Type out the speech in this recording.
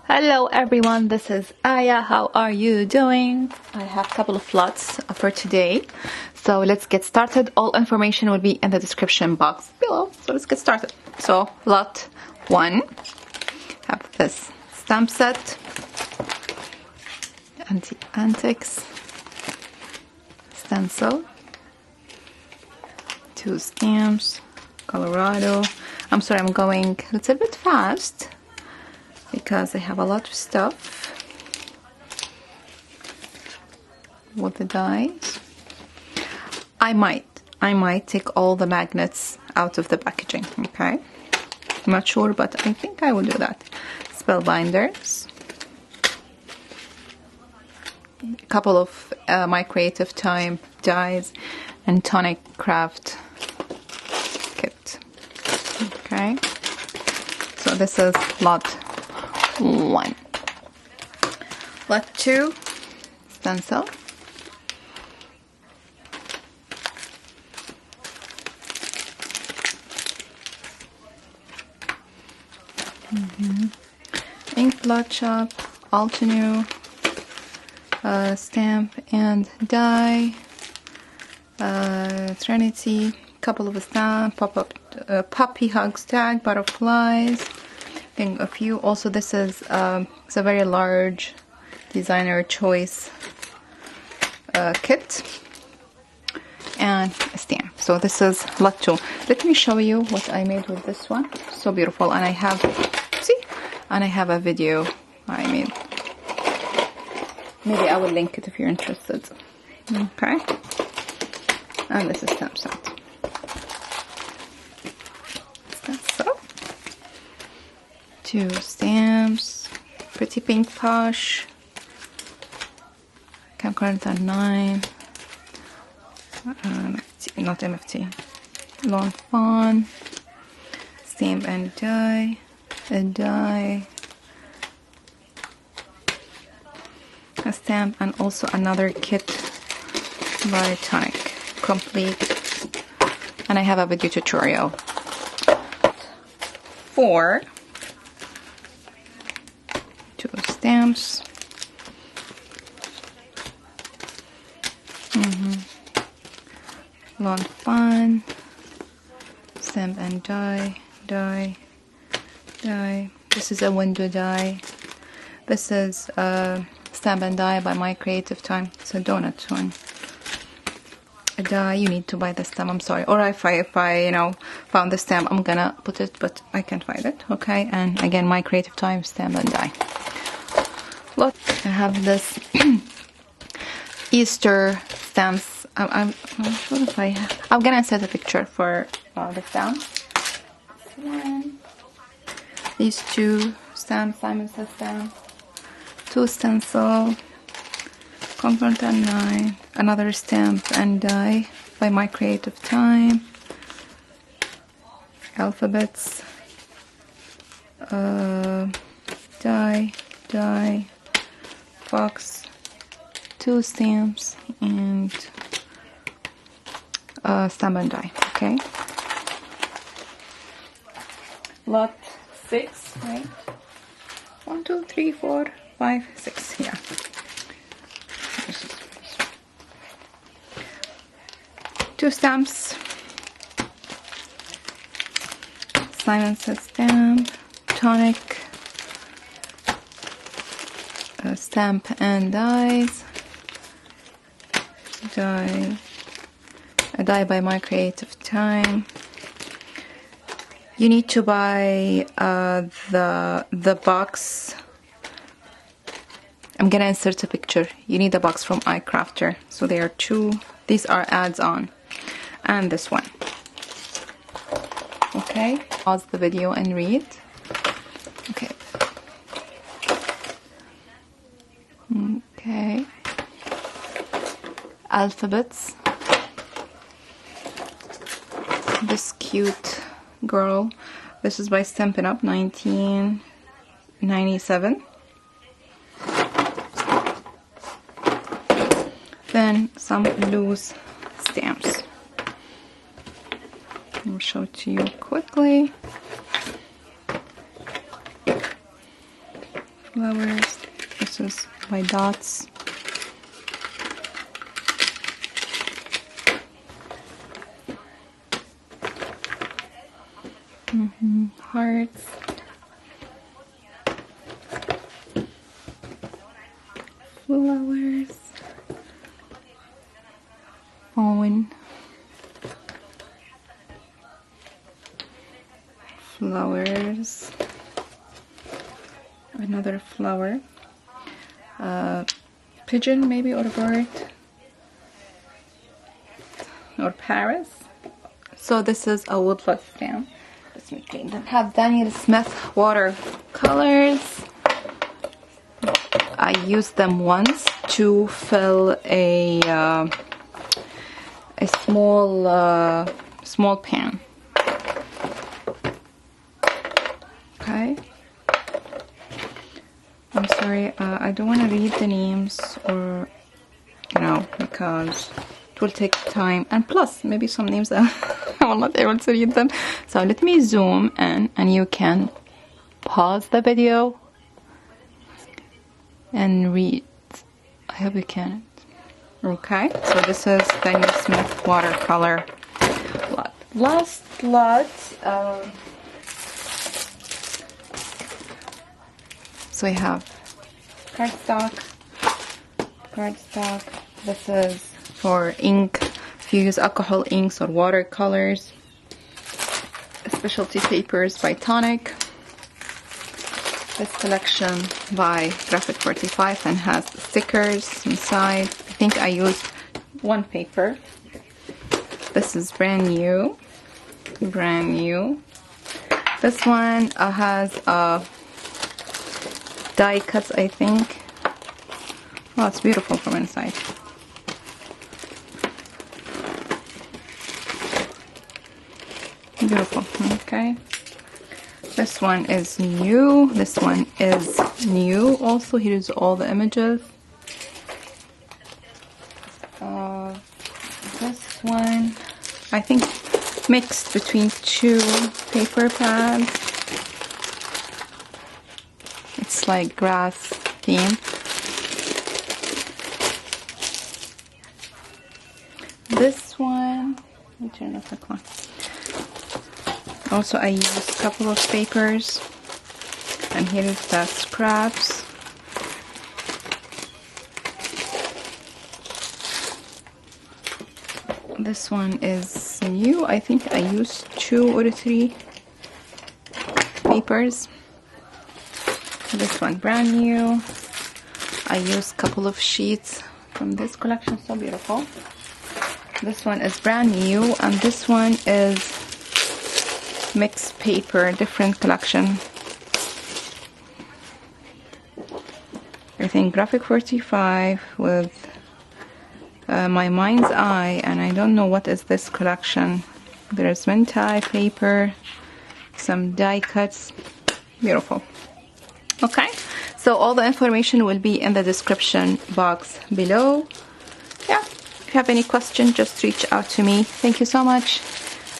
Hello everyone, this is Aya. How are you doing? I have a couple of lots for today. So let's get started. All information will be in the description box below. So let's get started. So lot 1, have this stamp set, Antiques, stencil, 2 stamps, Colorado. I'm sorry, I'm going a little bit fast because I have a lot of stuff with the dies. I might take all the magnets out of the packaging, okay? I'm not sure, but I think I will do that. Spellbinders, a couple of my creative time dies, and tonic craft kit. Okay, so this is lot 1. Lot 2, stencil. Ink blot shop, Altenew, stamp and die, Trinity, couple of stamp, pop-up, puppy hugs tag, butterflies, and a few. Also, this is it's a very large designer choice kit and a stamp. So this is lot 2. Let me show you what I made with this one. So beautiful, and I have a video I made. Maybe I will link it if you're interested. Okay, and this is stamp set. So 2 stamps, pretty pink posh, Camcorder 9, not MFT, long fawn, stamp and die, a die, a stamp, and also another kit by Tonic, complete, and I have a video tutorial. 4, 2 stamps, long fun, stamp and die, die, die. This is a window die. This is stamp and die by My Creative Time. It's a donut one. A die, you need to buy the stamp, I'm sorry. Or if I you know, found the stamp, I'm gonna put it, but I can't find it. Okay, and again, My Creative Time, stamp and die. Look, I have this Easter stamps. I'm not sure if I have. I'm gonna insert a picture for the stamps. This one. These 2 stamps, Simon Says stamp. 2 stencil, Concord 9, another stamp and die by My Creative Time, alphabets, die, fox, 2 stamps, and stamp and die. Okay, lot 6, right? 1, 2, 3, 4, 5, 6, yeah. 2 stamps, Simon Says stamp, Tonic, stamp and dies, die, a die by My Creative Time. You need to buy the box. I'm gonna insert a picture. You need a box from iCrafter. So there are 2. These are ads on, and this one. Okay, pause the video and read. Okay. Okay. Alphabets. This cute girl. This is by Stampin' Up, 1997. Then some loose stamps. I'll show it to you quickly. flowers. This is my dots. Hearts. Flowers. Owen. Flowers. Another flower. Pigeon maybe, or a bird. Or Paris. So this is a woodland stamp. Let me clean them. Have Daniel Smith watercolors. I used them once to fill a small pan. Okay. I'm sorry, I don't want to read the names, or because it will take time, and plus maybe some names I will not be able to read them. So let me zoom in, and you can pause the video and read. I hope you can. Okay, so this is Daniel Smith watercolor lot. Last lot. So we have cardstock. This is for ink. If you use alcohol inks or watercolors. Specialty papers by Tonic. This collection by Graphic 45 and has stickers inside. I think I used one paper. This is brand new. This one has die cuts, I think. Oh, it's beautiful from inside. Beautiful. Okay. This one is new. This one is new also. Here's all the images. This one, I think, mixed between two paper pads. It's like grass theme. This one, let me turn off the clock. Also, I used a couple of papers, and here is the scraps. This one is new. I think I used 2 or 3 papers. This one brand new. I used a couple of sheets from this collection. So beautiful. This one is brand new, and this one is mixed paper, different collection. I think Graphic 45 with my mind's eye, and I don't know what is this collection. There's mentai paper, some die cuts. Beautiful. Okay, so all the information will be in the description box below. Yeah, if you have any question, just reach out to me. Thank you so much.